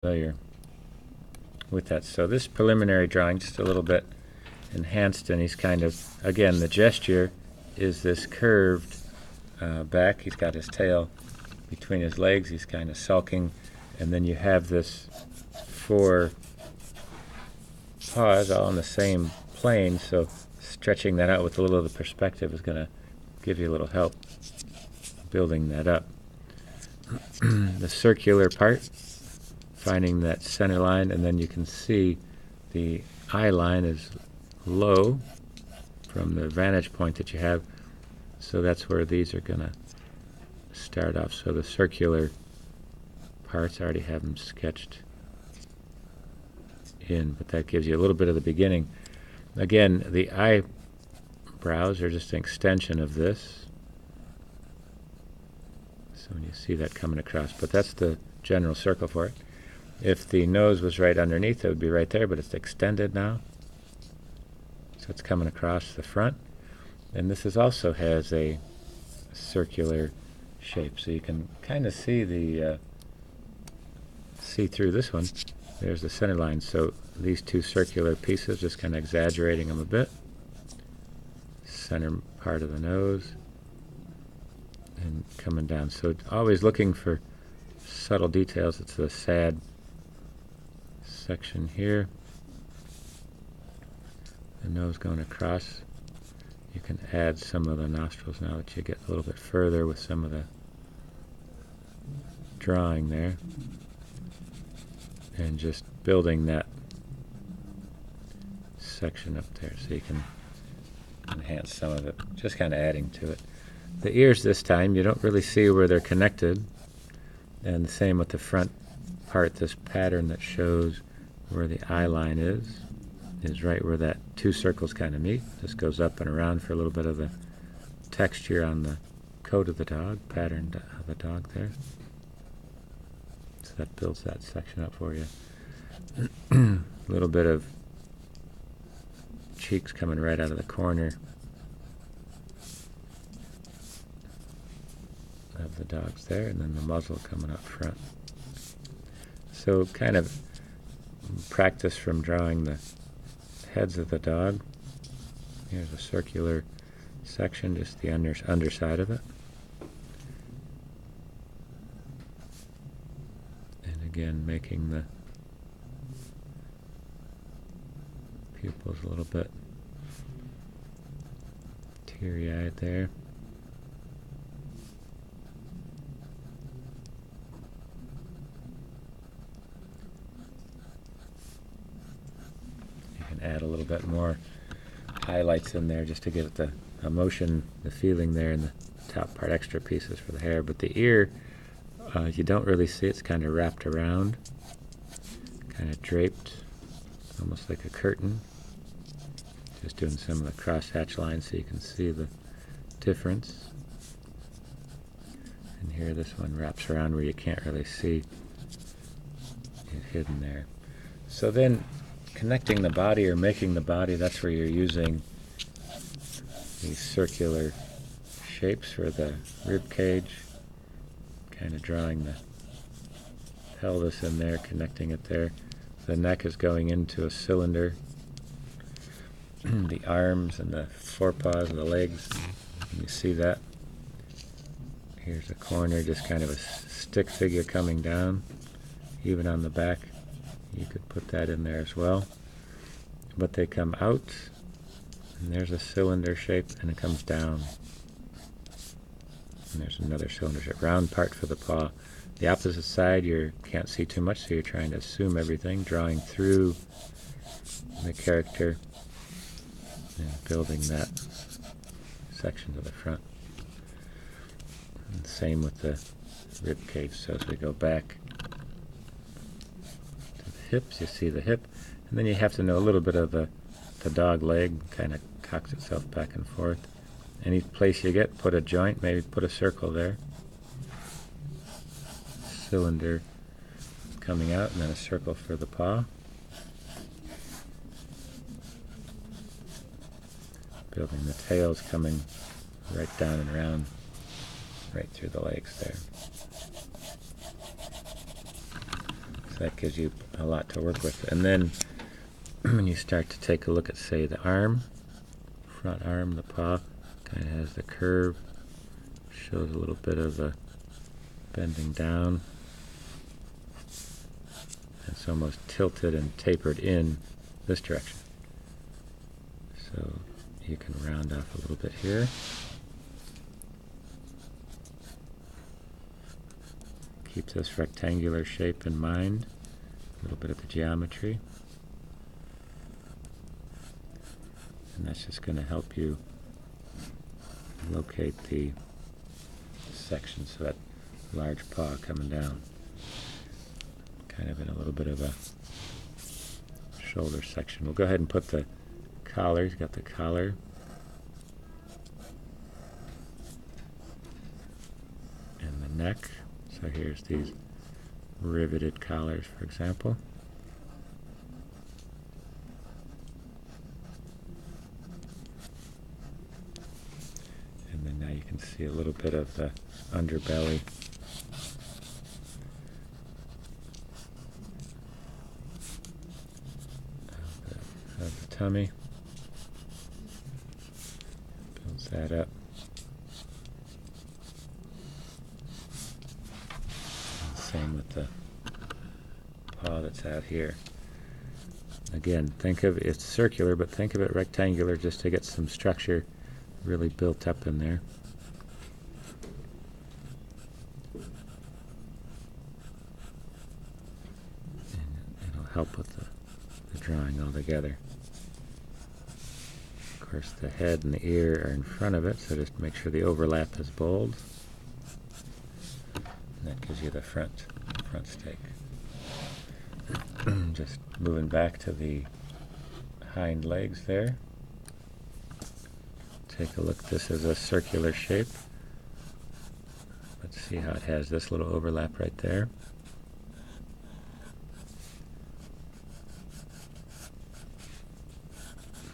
familiar with that. So this preliminary drawing, just a little bit enhanced, and he's kind of, again, the gesture is this curved back. He's got his tail between his legs. He's kind of sulking, and then you have this 4 paws all on the same plane, so stretching that out with a little of the perspective is going to give you a little help building that up. The circular part, finding that center line, and then you can see the eye line is low from the vantage point that you have, so that's where these are going to start off. So the circular parts, I already have them sketched in, but that gives you a little bit of the beginning. Again, the eyebrows are just an extension of this, so when you see that coming across, but that's the general circle for it. If the nose was right underneath, it would be right there, but it's extended now. So it's coming across the front. And this also has a circular shape, so you can kind of see the see through this one. There's the center line. So these 2 circular pieces, just kind of exaggerating them a bit. Center part of the nose and coming down. So always looking for subtle details. It's the sad section here. The nose going across. You can add some of the nostrils now that you get a little bit further with some of the drawing there. And just building that section up there so you can enhance some of it. Just kind of adding to it. The ears this time, you don't really see where they're connected. And the same with the front part. This pattern that shows where the eye line is right where that 2 circles kind of meet. This goes up and around for a little bit of the texture on the coat of the dog, pattern of the dog there. So that builds that section up for you. A little bit of cheeks coming right out of the corner of the dogs there, and then the muzzle coming up front. So kind of practice from drawing the heads of the dog. Here's a circular section, just the underside of it. And again, making the pupils a little bit teary-eyed there. Add a little bit more highlights in there just to get the emotion, the feeling there in the top part, extra pieces for the hair. But the ear, you don't really see. It's kind of wrapped around, kind of draped, almost like a curtain. Just doing some of the cross-hatch lines so you can see the difference. And here this one wraps around where you can't really see it hidden there. So then connecting the body or making the body, that's where you're using these circular shapes for the rib cage, kind of drawing the pelvis in there, connecting it there. The neck is going into a cylinder. The arms and the forepaws and the legs, you see that. Here's a corner, just kind of a stick figure coming down, even on the back. You could put that in there as well. But they come out, and there's a cylinder shape, and it comes down. And there's another cylinder shape, round part for the paw. The opposite side, you can't see too much, so you're trying to assume everything, drawing through the character and building that section to the front. And same with the rib cage. So as we go back hips, you see the hip, and then you have to know a little bit of the dog leg, kind of cocks itself back and forth. Any place you get, put a joint, maybe put a circle there. Cylinder coming out, and then a circle for the paw. Building the tails coming right down and around, right through the legs there. that gives you a lot to work with. And then when you start to take a look at, say, the arm, front arm, the paw, kind of has the curve, shows a little bit of a bending down. It's almost tilted and tapered in this direction. So you can round off a little bit here. Keep this rectangular shape in mind, a little bit of the geometry. And that's just going to help you locate the section, so that large paw coming down, kind of in a little bit of a shoulder section. We'll go ahead and put the collar. He's got the collar. And the neck. So here's these riveted collars, for example. And then now you can see a little bit of the underbelly. Of the tummy. Builds that up. Same with the paw that's out here. Again, think of it's circular, but think of it rectangular just to get some structure really built up in there. And it'll help with the drawing altogether. Of course, the head and the ear are in front of it, so just make sure the overlap is bold. And that gives you the front stake. Just moving back to the hind legs there. Take a look. This is a circular shape. Let's see how it has this little overlap right there.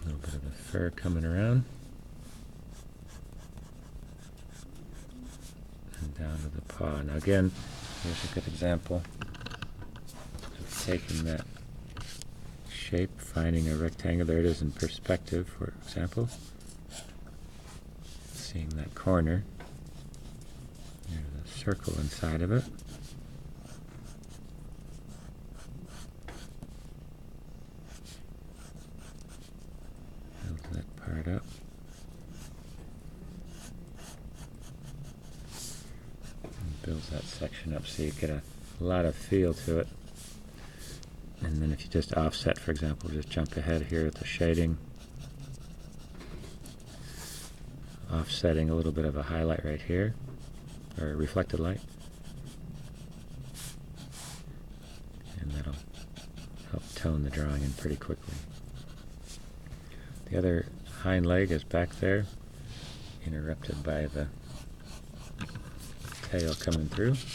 A little bit of the fur coming around. And down to the paw. Now again, here's a good example of taking that shape, finding a rectangle. There it is in perspective, for example. Seeing that corner. There's a circle inside of it. Build that part up. And builds that section up so you get a lot of feel to it. And then if you just offset, for example, just jump ahead here at the shading. Offsetting a little bit of a highlight right here, or a reflected light. And that'll help tone the drawing in pretty quickly. The other hind leg is back there, interrupted by the tail coming through. So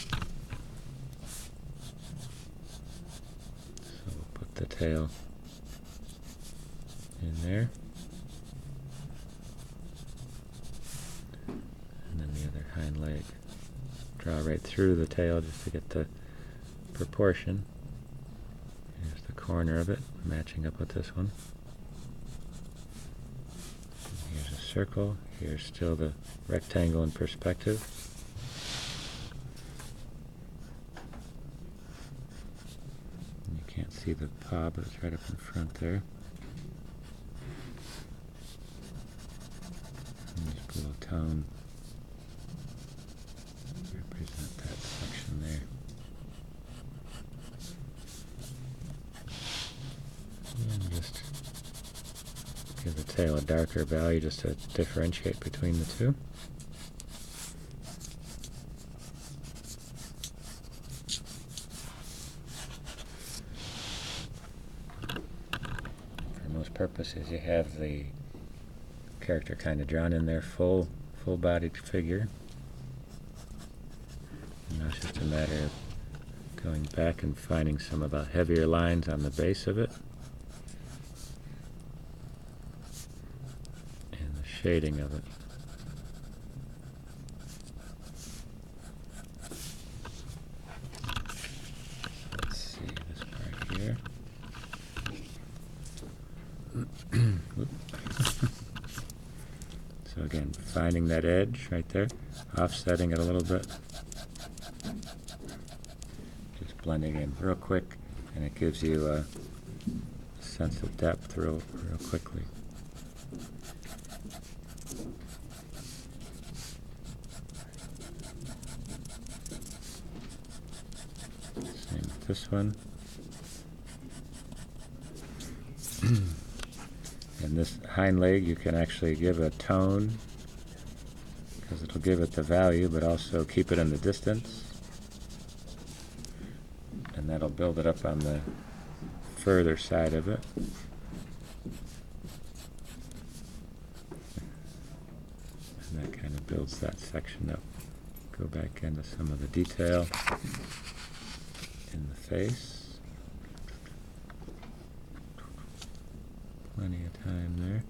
we'll put the tail in there. And then the other hind leg. Draw right through the tail just to get the proportion. Here's the corner of it, matching up with this one. And here's a circle. Here's still the rectangle in perspective. And you can't see the paw, but it's right up in front there. And just put a little tone. Represent that section there. And just give the tail a darker value just to differentiate between the two. For most purposes, you have the character kind of drawn in there, full-bodied figure. Now it's just a matter of going back and finding some of the heavier lines on the base of it. And the shading of it. Let's see, Again, finding that edge right there, offsetting it a little bit. Just blending in real quick, and it gives you a sense of depth real quickly. Same with this one. And this hind leg you can actually give a tone, because it'll give it the value but also keep it in the distance, and that'll build it up on the further side of it. And that kind of builds that section up. Go back into some of the detail in the face. Plenty of time there.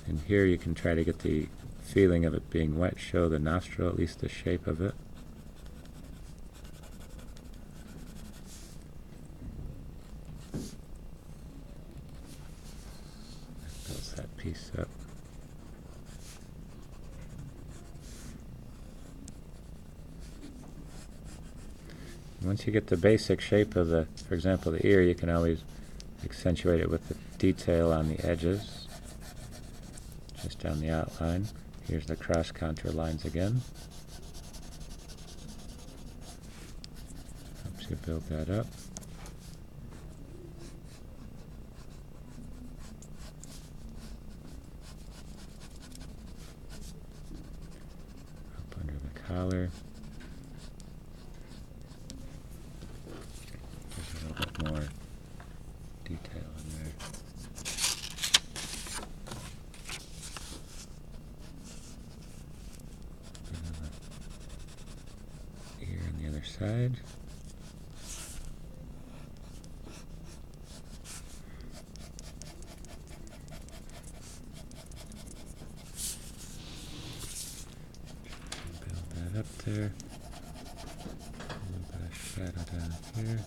And here you can try to get the feeling of it being wet, show the nostril, at least the shape of it. That builds that piece up. Once you get the basic shape of the, for example, the ear, you can always accentuate it with the detail on the edges, just down the outline. Here's the cross contour lines again. Helps you build that up. Up under the collar. There's a little bit more detail in there. Ear on the other side. Build that up there. A little bit of shadow down here.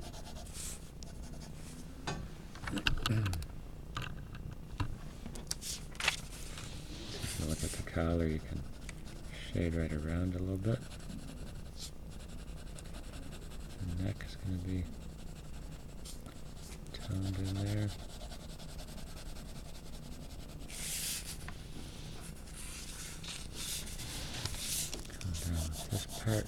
If you look at the collar, you can shade right around a little bit. The neck is going to be toned in there. Come down with this part.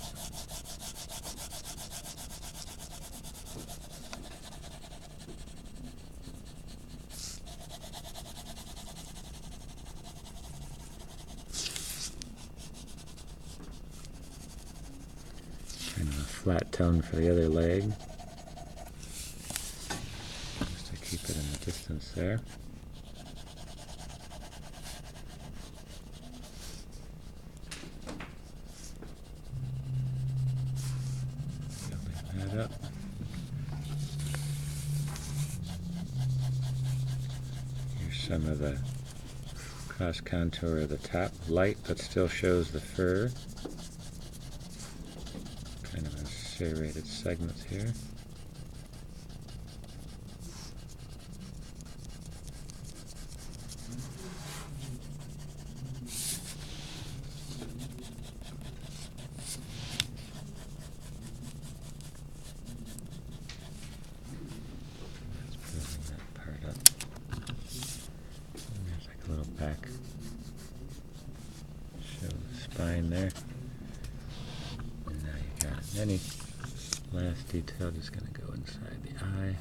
Kind of a flat tone for the other leg, just to keep it in the distance there. Building that up. Here's some of the cross contour of the top, light but still shows the fur. Kind of a serrated segments here. That's building that part up. And there's like a little back. Show the spine there. And now you got any last detail just going to go inside the eye.